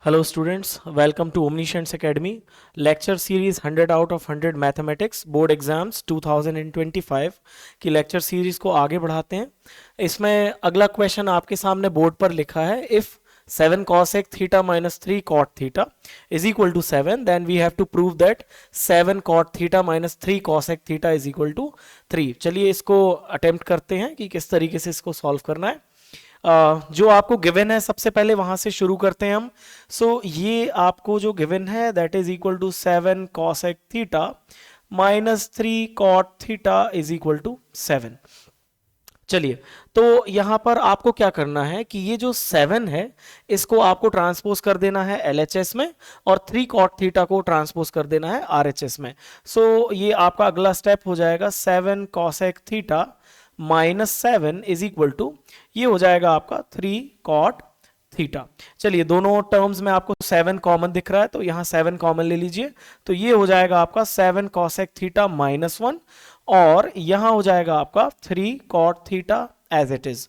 Hello students, welcome to Omniscience Academy. Lecture series 100 out of 100 Mathematics Board Exams 2025 की lecture series को आगे बढ़ाते हैं। इसमें अगला क्वेश्चन आपके सामने बोर्ड पर लिखा है, if 7 cosec theta minus 3 cot theta is equal to 7, then we have to prove that 7 cot theta minus 3 cosec theta is equal to 3। चलिए इसको अटेम्प्ट करते हैं कि किस तरीके से इसको सॉल्व करना है। जो आपको गिवन है सबसे पहले वहां से शुरू करते हैं हम। ये आपको जो गिवन है that is equal to 7 cosec theta minus 3 cot theta is equal to 7। चलिए, तो यहां पर आपको क्या करना है कि ये जो 7 है इसको आपको ट्रांसपोज कर देना है LHS में और 3 cot थीटा को ट्रांसपोज कर देना है RHS में। ये आपका अगला स्टेप हो जाएगा 7 cosec theta minus 7 is equal to, ये हो जाएगा आपका 3 cot थीटा। चलिए, दोनों टर्म्स में आपको 7 कॉमन दिख रहा है तो यहाँ 7 कॉमन ले लीजिए, तो ये हो जाएगा आपका 7 cosec थीटा माइनस 1 और यहाँ हो जाएगा आपका 3 cot theta as it is.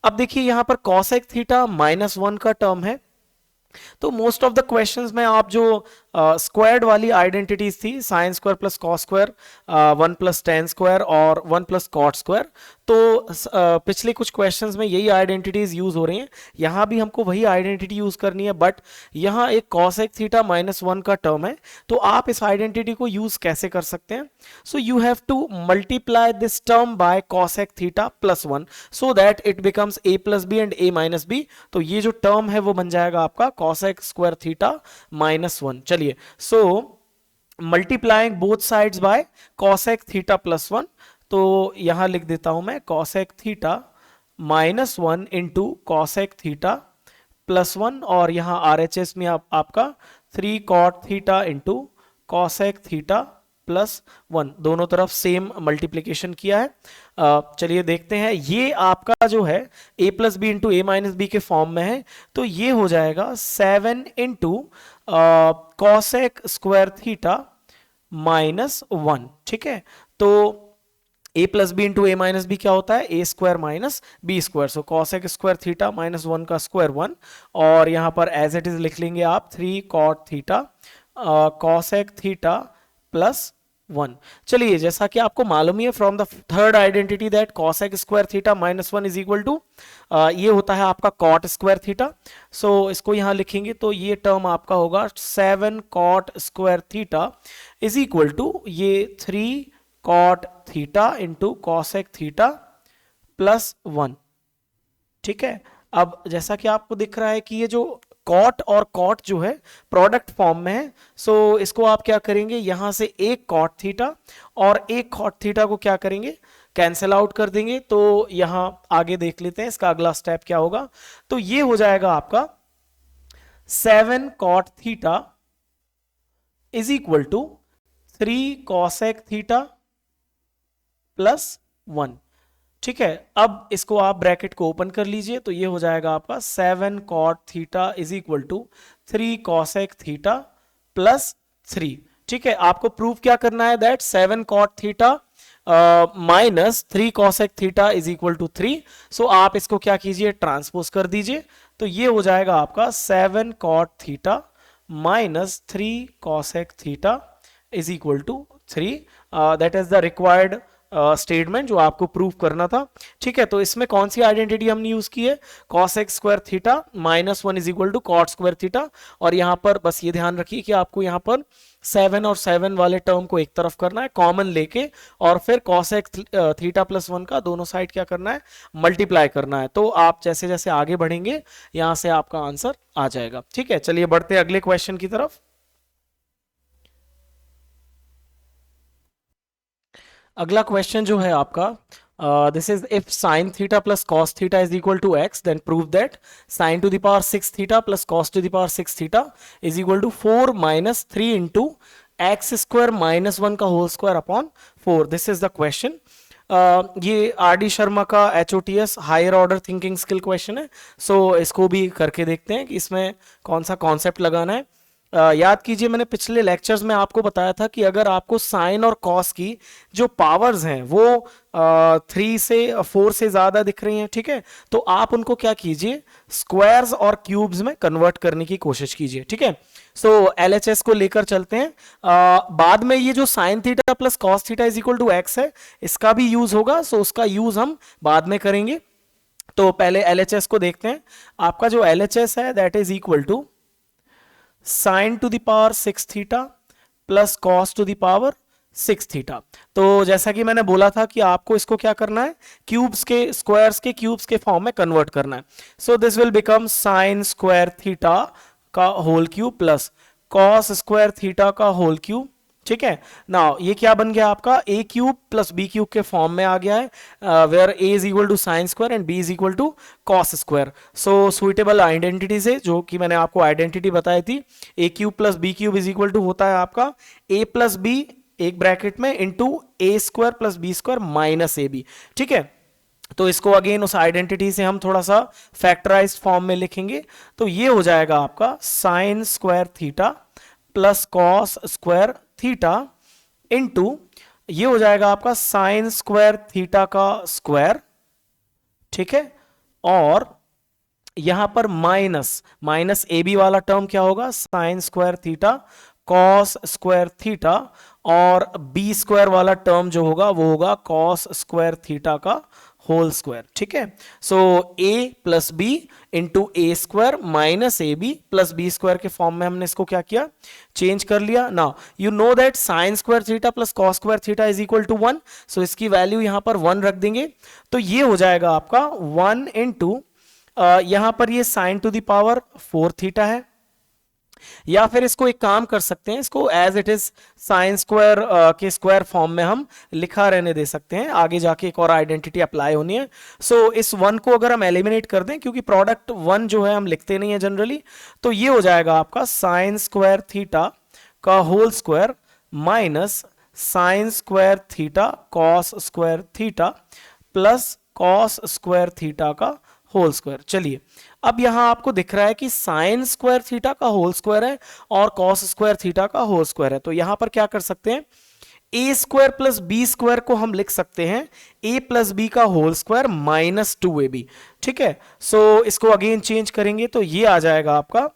अब देखिए यहाँ पर cosec थीटा माइनस 1 का टर्म है, तो मोस्ट ऑफ द क्वेश्चंस में आप जो स्क्वायर्ड वाली आइडेंटिटीज थी, sign square plus cos square, 1 plus tan square और 1 प्लस कॉट स्क्वायर, तो पिछले कुछ क्वेश्चंस में यही आइडेंटिटीज यूज हो रही हैं। यहाँ भी हमको वही आइडेंटिटी यूज करनी है, बट यहाँ एक cosec थीटा माइनस 1 का टर्म है, तो आप इस आइडेंटिटी को यूज कैसे कर सकते हैं? So you have to multiply this term by cosec theta plus 1 so that it becomes a plus B and a minus B. तो ये जो टर्म है वो बन जाएगा आपका cosec स्क्वायर थीटा माइनस 1। चलिए, so multiplying both sides by cosec theta plus 1, तो यहां लिख देता हूं मैं cosec theta minus 1 into cosec theta plus 1 और यहां RHS में आपका 3 cot theta into cosec theta plus 1, दोनों तरफ सेम मल्टीप्लीकेशन किया है। चलिए देखते हैं, ये आपका जो है a plus B into A minus B के फॉर्म में है, तो ये हो जाएगा 7 into cosec square theta minus 1। ठीक है, तो a plus B into A minus B क्या होता है? a square minus B square. So cosec square theta minus 1 का स्क्वायर 1 और यहां पर एज इट इज लिख लेंगे आप 3 cot theta cosec theta plus 1। चलिए, जैसा कि आपको मालूम ही है from the third identity that cosec square theta minus 1 is equal to ये होता है आपका cot स्क्वायर थीटा। इसको यहां लिखेंगे तो ये टर्म आपका होगा 7 cot square theta is equal to ये 3 cot theta into cosec theta plus 1। ठीक है, अब जैसा कि आपको दिख रहा है कि ये जो cot और cot जो है प्रोडक्ट फॉर्म में है, इसको आप क्या करेंगे, यहां से एक cot थीटा और एक cot थीटा को क्या करेंगे, कैंसिल आउट कर देंगे। तो यहां आगे देख लेते हैं इसका अगला स्टेप क्या होगा। तो ये हो जाएगा आपका 7 cot theta is equal to 3 cosec theta plus 1। ठीक है, अब इसको आप ब्रैकेट को ओपन कर लीजिए, तो ये हो जाएगा आपका 7 cot theta is equal to 3 cosec theta plus 3। ठीक है, आपको प्रूफ क्या करना है that 7 cot theta minus 3 cosec theta is equal to 3। आप इसको क्या कीजिए, ट्रांसपोज कर दीजिए, तो ये हो जाएगा आपका 7 cot theta minus 3 cosec theta is equal to 3। That is the required statement जो आपको प्रूव करना था। ठीक है, तो इसमें कौन सी आइडेंटिटी हमने यूज की है, cosec square theta minus 1 is equal to cot square theta, और यहां पर बस ये ध्यान रखिए कि आपको यहां पर 7 और 7 वाले टर्म को एक तरफ करना है कॉमन लेके, और फिर cosec थीटा प्लस 1 का दोनों साइड क्या करना है, मल्टीप्लाई करना है। तो आप जैसे जैसे आगे बढ़ेंगे यहां से आपका आंसर आ जाएगा। ठीक है, चलिए बढ़ते हैं अगले क्वेश्चन की तरफ। अगला क्वेश्चन जो है आपका, this is if sine theta plus cos theta is equal to X, then prove that sine to the power 6 theta plus cos to the power 6 theta is equal to 4 minus 3 into X square minus 1 का whole square upon 4। This is the question. ये RD Sharma का HOTS higher order thinking skill question है। इसको भी करके देखते हैं कि इसमें कौन सा कॉन्सेप्ट लगाना है। याद कीजिए मैंने पिछले लेक्चर्स में आपको बताया था कि अगर आपको साइन और कॉस की जो पावर्स हैं वो 3 से 4 से ज़्यादा दिख रही हैं, ठीक है, तो आप उनको क्या कीजिए, स्क्वायर्स और क्यूब्स में कन्वर्ट करने की कोशिश कीजिए, ठीक है। सो एलएचएस को लेकर चलते हैं। बाद में ये जो sine theta plus cos theta is equal to X है, इसका भी यूज होगा, सो उसका यूज हम बाद में करेंगे। तो पहले एलएचएस को देखते हैं। आपका जो एलएचएस है that is equal to sine to the power 6 theta plus cos to the power 6 theta. तो जैसा कि मैंने बोला था कि आपको इसको क्या करना है, क्यूब्स के, स्क्वायर्स के क्यूब्स के फॉर्म में कन्वर्ट करना है। So this will become sine square theta का whole cube plus cos square theta का होल क्यूब, ठीक है। नाउ ये क्या बन गया आपका, a cube plus b cube के फॉर्म में आ गया है, where a is equal to sine square and b is equal to cos square. So suitable identity से, जो कि मैंने आपको आइडेंटिटी बताई थी, a cube plus b cube is equal to होता है आपका ए प्लस बी एक ब्रैकेट में into A square plus B square minus A B, ठीक है। तो इसको अगेन उस आइडेंटिटी से हम थोड़ा सा फैक्टराइज्ड फॉर्म में लिखेंगे, तो ये हो जाएगा आपका sine square theta plus cos square theta into ये हो जाएगा आपका साइन स्क्वायर थीटा का स्क्वायर, ठीक है, और यहां पर माइनस ए बी वाला टर्म क्या होगा, sine square theta cos square theta, और बी स्क्वायर वाला टर्म जो होगा वो होगा कॉस स्क्वायर थीटा का होल स्क्वायर, ठीक है। So a plus B into A square minus A B plus B square के फॉर्म में हमने इसको क्या किया, चेंज कर लिया। Now you know that sine square theta plus cos square theta is equal to 1, so इसकी वैल्यू यहां पर 1 रख देंगे, तो ये हो जाएगा आपका 1 इंटू यहां पर ये sign to the power 4 theta है, या फिर इसको एक काम कर सकते हैं, इसको as it is sine square के स्क्वायर फॉर्म में हम लिखा रहने दे सकते हैं, आगे जाके एक और आइडेंटिटी अप्लाई होनी है। सो इस 1 को अगर हम एलिमिनेट कर दें, क्योंकि प्रोडक्ट 1 जो है हम लिखते नहीं है जनरली, तो ये हो जाएगा आपका साइन स्क्वायर थीटा का whole square minus sine square theta cos square theta plus cos square theta का होल स्क्वायर। चलिए अब यहां आपको दिख रहा है कि साइन स्क्वायर थीटा का होल स्क्वायर है और कॉस स्क्वायर थीटा का होल स्क्वायर है, तो यहां पर क्या कर सकते हैं, a square plus B square को हम लिख सकते हैं ए प्लस बी का होल स्क्वायर माइनस 2ab, ठीक है। सो इसको अगेन चेंज करेंगे तो ये आ जाएगा आपका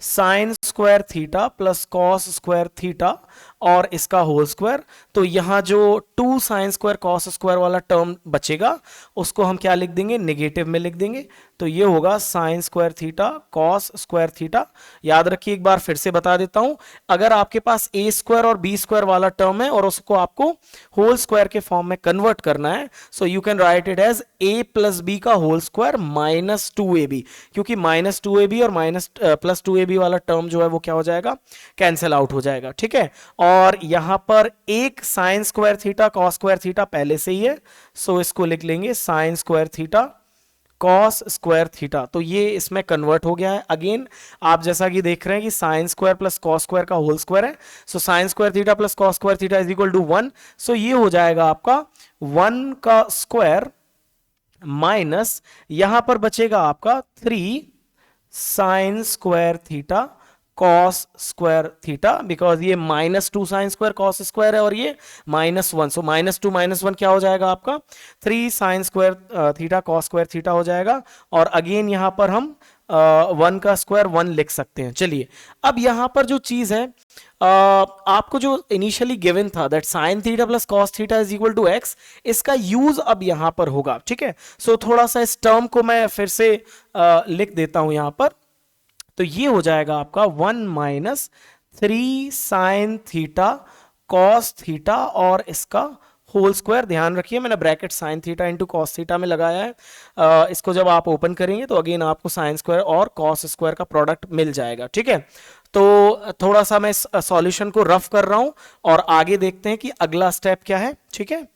sine square theta plus cos square theta और इसका होल स्क्वायर। तो यहां जो 2 साइन स्क्वायर कॉस स्क्वायर वाला टर्म बचेगा उसको हम क्या लिख देंगे, नेगेटिव में लिख देंगे, तो ये होगा sine square theta cos square theta. याद रखिए, एक बार फिर से बता देता हूं, अगर आपके पास ए स्क्वायर और बी स्क्वायर वाला टर्म है और उसको आपको होल स्क्वायर के फॉर्म में कन्वर्ट करना है, so you can write it as a plus b का होल स्क्वायर माइनस 2ab, क्योंकि माइनस 2ab और माइनस प्लस 2ab वाला टर्म जो है वो क्या हो जाएगा, कैंसिल आउट हो जाएगा, ठीक है। और यहां पर एक sign square theta cos square theta पहले से ही है, सो इसको लिख लेंगे sign square theta cos square theta, तो ये इसमें कन्वर्ट हो गया है। अगेन आप जैसा कि देख रहे हैं कि sine square plus cos square का होल स्क्वायर है, so sine square theta plus cos square theta is equal to 1, so ये हो जाएगा आपका 1 का स्क्वायर माइनस यहां पर बचेगा आपका 3 sign square theta cos square theta, because ये -2 साइन स्क्वायर कॉस स्क्वायर है और ये -1, सो -2 -1 क्या हो जाएगा आपका 3 sign square theta cos square theta हो जाएगा, और अगेन यहां पर हम 1 का स्क्वायर 1 लिख सकते हैं। चलिए अब यहां पर जो चीज है, आपको जो इनिशियली गिवन था that sine theta plus cos theta is equal to x, इसका यूज अब यहां पर होगा, ठीक है। सो थोड़ा सा इस टर्म को मैं फिर से लिख देता हूं यहां पर, तो ये हो जाएगा आपका 1 minus 3 sine theta cos theta और इसका होल स्क्वायर। ध्यान रखिए मैंने bracket sign theta into cos theta में लगाया है, इसको जब आप ओपन करेंगे तो अगेन आपको साइन स्क्वायर और कॉस स्क्वायर का प्रोडक्ट मिल जाएगा, ठीक है। तो थोड़ा सा मैं सॉल्यूशन को रफ कर रहा हूं और आगे देखते हैं कि अगला स्टेप क्या है, ठीक है।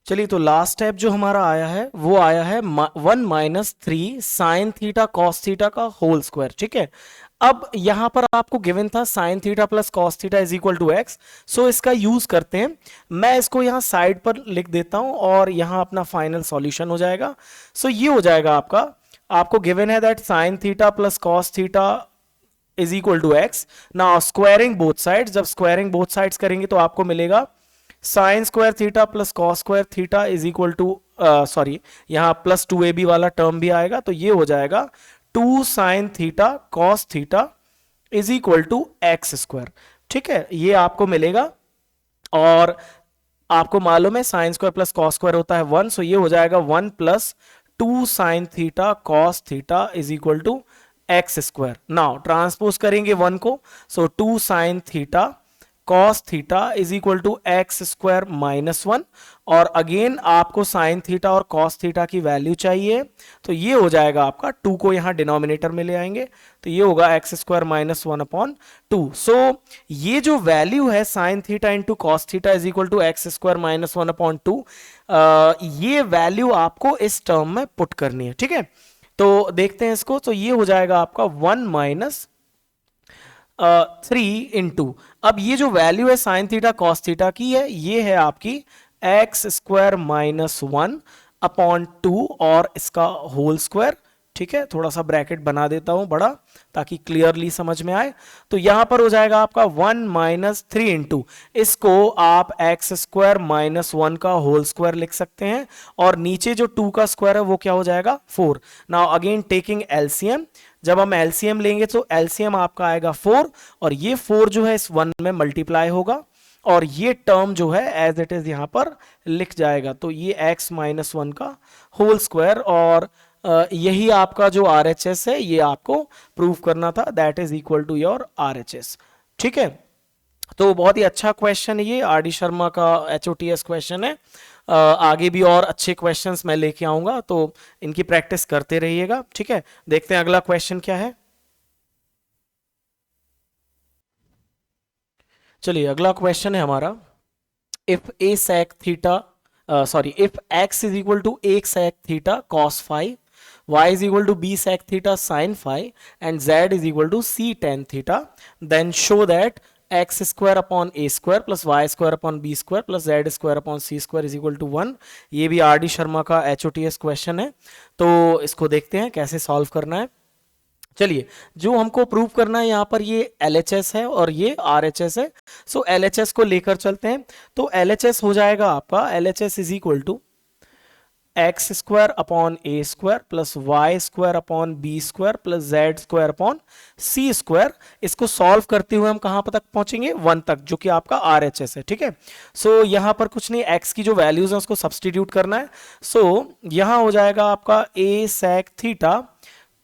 चलिए तो लास्ट स्टेप जो हमारा आया है वो आया है 1 minus 3 sine theta cos theta का होल स्क्वायर, ठीक है। अब यहां पर आपको गिवन था sine theta plus cos theta is equal to x, so इसका यूज करते हैं। मैं इसको यहां साइड पर लिख देता हूं और यहां अपना फाइनल सॉल्यूशन हो जाएगा। सो ये हो जाएगा आपका आपको गिवन है that sine theta plus cos theta is equal to x. Now squaring both sides, जब स्क्वायरिंग बोथ साइड्स करेंगे तो आपको मिलेगा sine square theta plus cos square theta is equal to, sorry यहां प्लस 2ab वाला term भी आएगा, तो ये हो जाएगा 2 sine theta cos theta is equal to x square. ठीक है, ये आपको मिलेगा। और आपको मालूम है sine square plus cos square होता है 1, सो ये हो जाएगा 1 plus 2 sine theta cos theta is equal to x square. Now transpose करेंगे 1 को, so 2 sine theta cos theta is equal to x square minus 1, और अगेन आपको साइन थीटा और कॉस थीटा की वैल्यू चाहिए, तो ये हो जाएगा आपका 2 को यहां डिनोमिनेटर में ले आएंगे, तो ये होगा x square minus 1 upon 2। So ये जो वैल्यू है sine theta into cos theta is equal to x square minus 1 upon 2, ये वैल्यू आपको इस टर्म में पुट करनी है। ठीक है, तो देखते हैं इसको, तो ये हो जाएगा आपका 1 माइनस 3 इंटू, अब ये जो वैल्यू है साइन थीटा कॉस थीटा की है, ये है आपकी एक्स स्क्वायर माइनस 1 अपॉन 2 और इसका होल स्क्वायर। ठीक है, थोड़ा सा ब्रैकेट बना देता हूं बड़ा ताकि क्लियरली समझ में आए। तो यहां पर हो जाएगा आपका 1 माइनस 3 इंटू, इसको आप एक्स स्क्वायर माइनस 1 का होल स्क्वायर लिख सकते हैं, और नीचे जो 2 का स्क्वायर है वो क्या हो जाएगा 4। नाउ अगेन टेकिंग एलसीएम, जब हम एलसीएम लेंगे तो एलसीएम आपका आएगा 4, और ये 4 जो है इस 1 में मल्टीप्लाई होगा, और ये टर्म जो है एज इट इज यहां पर लिख जाएगा, तो ये x माइनस 1 का होल स्क्वायर, और यही आपका जो RHS है ये आपको प्रूव करना था, that is equal to your RHS। ठीक है, तो बहुत ही अच्छा क्वेश्चन है ये, RD शर्मा का HOTS क्वेश्चन है। आगे भी और अच्छे क्वेश्चंस मैं लेके आऊंगा, तो इनकी प्रैक्टिस करते रहिएगा। ठीक है, देखते हैं अगला क्वेश्चन क्या है। चलिए अगला क्वेश्चन है हमारा, if a sec theta if x is equal to a sec theta cos phi, y is equal to b sec theta sin phi, and z is equal to c tan theta, then show that x square upon a square plus y square upon b square plus z square upon c square is equal to 1। ये भी RD Sharma का HOTS question है, तो इसको देखते हैं कैसे solve करना है। चलिए, जो हमको प्रूव करना है यहाँ पर ये LHS है और ये RHS है, सो LHS को लेकर चलते हैं। तो LHS हो जाएगा आपका LHS is equal to x square upon a square plus y square upon b square plus z square upon c square. इसको सॉल्व करते हुए हम कहां तक पहुंचेंगे 1 तक, जो कि आपका RHS है। ठीक है, सो यहां पर कुछ नहीं, x की जो वैल्यूज है उसको सब्सटीट्यूट करना है। सो यहां हो जाएगा आपका a sec theta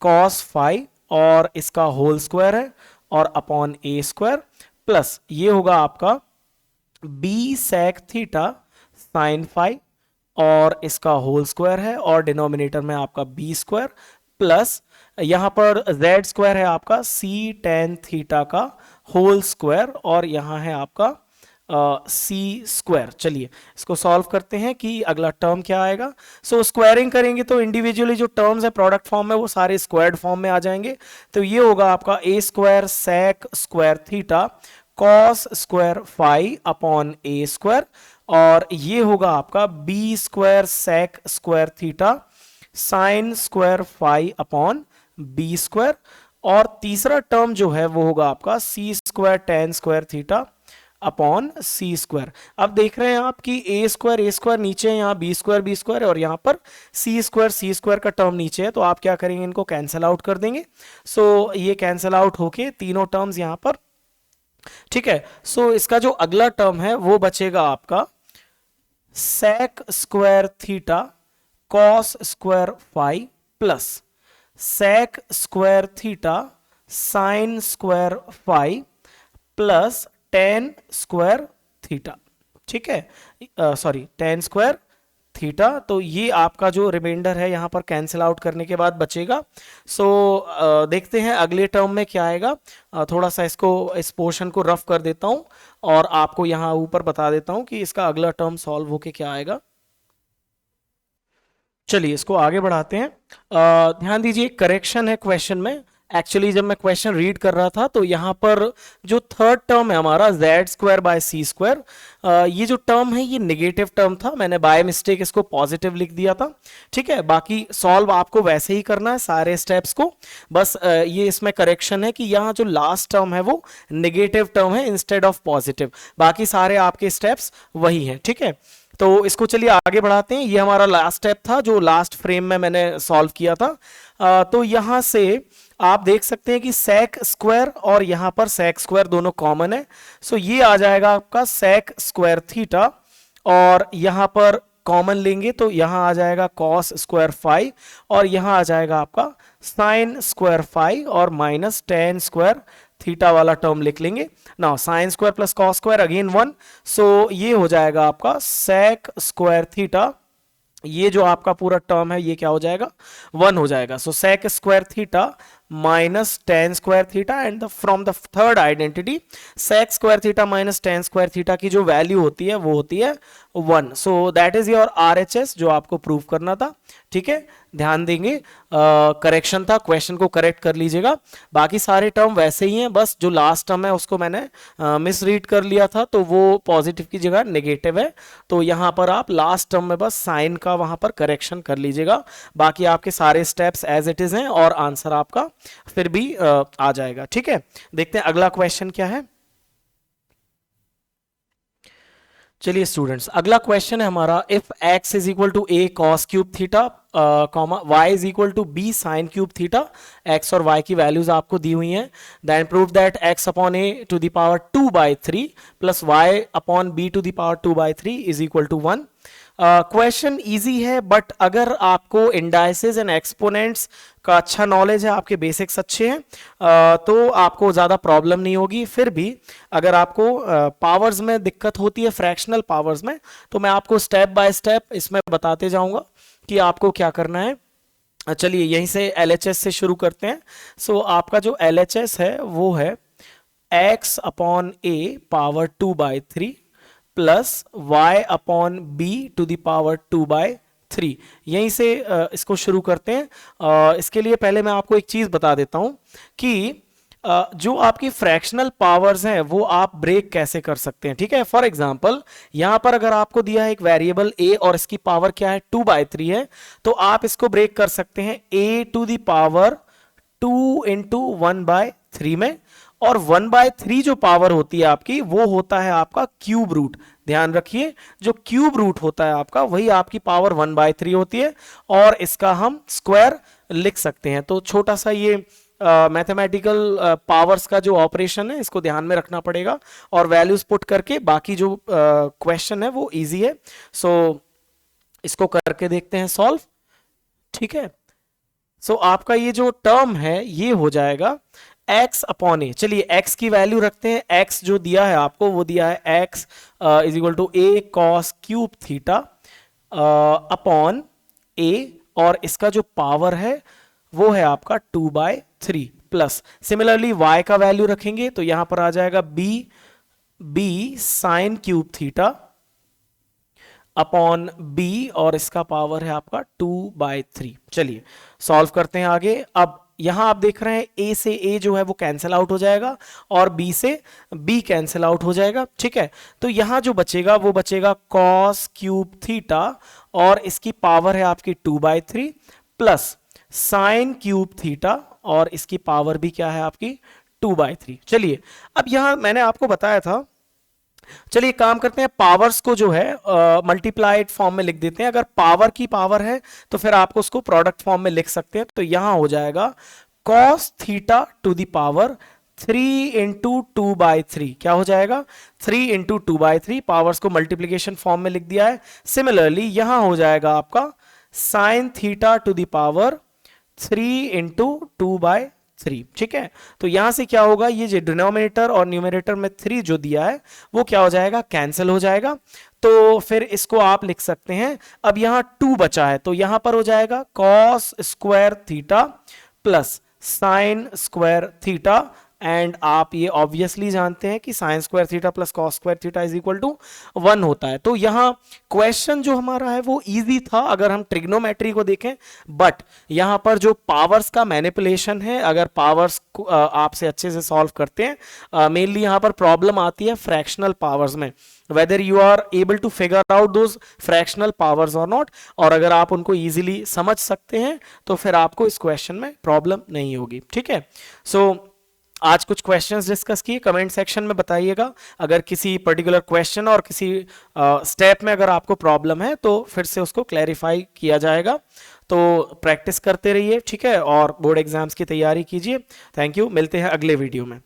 cos phi और इसका होल स्क्वायर है और अपॉन ए स्क्वायर, प्लस ये होगा आपका b sec theta sine phi और इसका होल स्क्वायर है, और डिनोमिनेटर में आपका b स्क्वायर, प्लस यहां पर z स्क्वायर है आपका c tan थीटा का होल स्क्वायर, और यहां है आपका सी स्क्वायर। चलिए इसको सॉल्व करते हैं कि अगला टर्म क्या आएगा। सो स्क्वायरिंग करेंगे तो इंडिविजुअली जो टर्म्स है प्रोडक्ट फॉर्म में वो सारे स्क्वायर्ड फॉर्म में आ जाएंगे। तो ये होगा आपका a square sec square theta cos square phi upon a square, और ये होगा आपका b square sec square theta sine square phi upon b square, और तीसरा टर्म जो है वो होगा आपका c square tan square theta upon c square. अब देख रहे हैं आप कि ए स्क्वायर नीचे है, यहाँ बी स्क्वायर है, और यहाँ पर सी स्क्वायर का टर्म नीचे है, तो आप क्या करेंगे, इनको कैंसिल आउट कर देंगे। सो ये कैंसिल आउट होके तीनों टर्म्स यहाँ पर। ठीक है, सो इसका जो अगला टर्म है वो बचेगा आपका sec square theta cos square phi plus sec square theta sine square phi plus tan square theta. ठीक है, सॉरी टेन स्क्वायर थीटा। तो ये आपका जो रिमाइंडर है यहाँ पर कैंसिल आउट करने के बाद बचेगा। सो देखते हैं अगले टर्म में क्या आएगा। थोड़ा सा इस पोर्शन को रफ कर देता हूँ और आपको यहाँ ऊपर बता देता हूँ कि इसका अगला टर्म सॉल्व होके क्या आएगा। चलिए इसको आगे बढ़ाते हैं। ध्यान दीजिए, करेक्शन है क्वेश्चन में। एक्चुअली जब मैं क्वेश्चन रीड कर रहा था तो यहाँ पर जो थर्ड टर्म है हमारा z square by c square, ये जो टर्म है ये नेगेटिव टर्म था, मैंने बाय मिस्टेक इसको पॉजिटिव लिख दिया था। ठीक है, बाकी सॉल्व आपको वैसे ही करना है सारे स्टेप्स को, बस ये इसमें करेक्शन है कि यहाँ जो लास्ट टर्म है वो नेगेटिव टर्म है इंस्टेड ऑफ पॉजिटिव, बाकी सारे आपके स्टेप्स वही हैं। ठीक है, तो इसको चलिए आगे बढ़ाते हैं। ये हमारा लास्ट स्टेप था जो लास्ट फ्रेम में मैंने सॉल्व किया था। तो यहाँ से आप देख सकते हैं कि सेक स्क्वायर और यहाँ पर सेक स्क्वायर दोनों कॉमन है, सो ये आ जाएगा आपका सेक स्क्वायर थीटा, और यहाँ पर कॉमन लेंगे तो यहाँ आ जाएगा कॉस स्क्वायर फाई, और यहाँ आ जाएगा आपका साइन स्क्वायर फाई और माइनस टेन स्क्वायर थीटा वाला टर्म लिख लेंगे। Now sine square plus cos square again one, so ये हो जाएगा आपका सेक स्क्वायर थीटा, ये जो आपका पूरा टर्म है ये क्या हो जाएगा, वन हो जाएगा। So sec square theta minus tan square theta, and from the third identity sec square theta minus tan square theta की जो वैल्यू होती है वो होती है one. So that is your RHS जो आपको प्रूव करना था। ठीक है, ध्यान देंगे, करेक्शन था, क्वेश्चन को करेक्ट कर लीजिएगा। बाकी सारे टर्म वैसे ही हैं, बस जो लास्ट टर्म है उसको मैंने मिस रीड कर लिया था, तो वो पॉजिटिव की जगह नेगेटिव है, तो यहाँ पर आप लास्ट टर्म में बस साइन का वहाँ पर करेक्शन कर लीजिएगा। बाकी आपके सारे स्टेप्स एज इट इज हैं और आंसर आपका फिर भी आ जाएगा। ठीक है, देखते हैं अगला क्वेश्चन क्या है। चलिए स्टूडेंट्स, अगला क्वेश्चन है हमारा, if x is equal to a cos cube theta comma y is equal to b sin cube theta, x और y की वैल्यूज आपको दी हुई हैं, then prove that x upon a to the power 2/3 plus y upon b to the power 2/3 is equal to 1। Question easy है, but अगर आपको indices and exponents का अच्छा नॉलेज है, आपके बेसिक्स अच्छे हैं, तो आपको ज़्यादा प्रॉब्लम नहीं होगी। फिर भी अगर आपको पावर्स में दिक्कत होती है, फ्रैक्शनल पावर्स में, तो मैं आपको स्टेप बाय स्टेप इसमें बताते जाऊंगा कि आपको क्या करना है। चलिए यहीं से एलएचएस से शुरू करते हैं। सो आपका जो एलएचएस है वो है x upon a power 2/3 plus y upon b to the power 2/3। यहीं से इसको शुरू करते हैं। इसके लिए पहले मैं आपको एक चीज बता देता हूं कि जो आपकी फ्रैक्शनल पावर्स हैं वो आप ब्रेक कैसे कर सकते हैं। ठीक है, फॉर एग्जांपल यहां पर अगर आपको दिया है एक वेरिएबल a और इसकी पावर क्या है 2/3 है, तो आप इसको ब्रेक कर सकते हैं a to the power 2 into 1/3 में, और 1/3 जो पावर होती है आपकी वो होता है आपका क्यूब रूट। ध्यान रखिए, जो क्यूब रूट होता है आपका वही आपकी पावर 1/3 होती है, और इसका हम स्क्वायर लिख सकते हैं। तो छोटा सा ये मैथमेटिकल पावर्स का जो ऑपरेशन है इसको ध्यान में रखना पड़ेगा, और वैल्यूज पुट करके बाकी जो क्वेश्चन है वो इजी है। सो इसको करके देखते हैं सॉल्व। ठीक है, सो आपका ये जो टर्म है ये हो जाएगा x अपॉन ए। चलिए x की वैल्यू रखते हैं, x जो दिया है आपको वो दिया है x is equal to a cos cube theta upon a, और इसका जो पावर है वो है आपका 2/3 प्लस सिमिलरली y का वैल्यू रखेंगे तो यहां पर आ जाएगा b sine cube theta upon b, और इसका पावर है आपका 2/3। चलिए सॉल्व करते हैं आगे। अब यहां आप देख रहे हैं a से a जो है वो कैंसिल आउट हो जाएगा और b से b कैंसिल आउट हो जाएगा। ठीक है, तो यहां जो बचेगा वो बचेगा cos क्यूब थीटा, और इसकी पावर है आपकी 2/3 प्लस साइन क्यूब थीटा, और इसकी पावर भी क्या है आपकी 2/3। चलिए अब यहां मैंने आपको बताया था, चलिए काम करते हैं, पावर्स को जो है मल्टीप्लाइड फॉर्म में लिख देते हैं। अगर पावर की पावर है तो फिर आपको उसको प्रोडक्ट फॉर्म में लिख सकते हैं। तो यहां हो जाएगा cos theta two the power 3 into 2/3। क्या हो जाएगा 3 इंटू 2/3, पावर्स को मल्टीप्लीकेशन फॉर्म में लिख दिया है। सिमिलरली यहां हो जाएगा आपका sine theta two the power 3 into 2/3। ठीक है, तो यहां से क्या होगा, ये जो डिनोमिनेटर और न्यूमरेटर में 3 जो दिया है वो क्या हो जाएगा, कैंसिल हो जाएगा। तो फिर इसको आप लिख सकते हैं, अब यहां 2 बचा है तो यहां पर हो जाएगा cos square theta plus sine square theta and आप ये ऑब्वियसली जानते हैं कि sine square theta plus cos square theta is equal to 1 होता है। तो यहाँ क्वेश्चन जो हमारा है वो इजी था अगर हम ट्रिग्नोमेट्री को देखें, बट यहाँ पर जो पावर्स का मैनिपुलेशन है, अगर पावर्स आपसे अच्छे से सॉल्व करते हैं, मेनली यहाँ पर प्रॉब्लम आती है फ्रैक्शनल पावर्स में, whether you are able to figure out those fractional powers or not, और अगर आप उनको easily समझ सकते हैं तो फिर आपको इस क्वेश्चन में प्रॉब्लम नहीं होगी। ठीक है, सो आज कुछ क्वेश्चंस डिस्कस किए, कमेंट सेक्शन में बताइएगा अगर किसी पर्टिकुलर क्वेश्चन और किसी स्टेप में अगर आपको प्रॉब्लम है तो फिर से उसको क्लैरिफाई किया जाएगा। तो प्रैक्टिस करते रहिए, ठीक है, और बोर्ड एग्जाम्स की तैयारी कीजिए। थैंक यू, मिलते हैं अगले वीडियो में।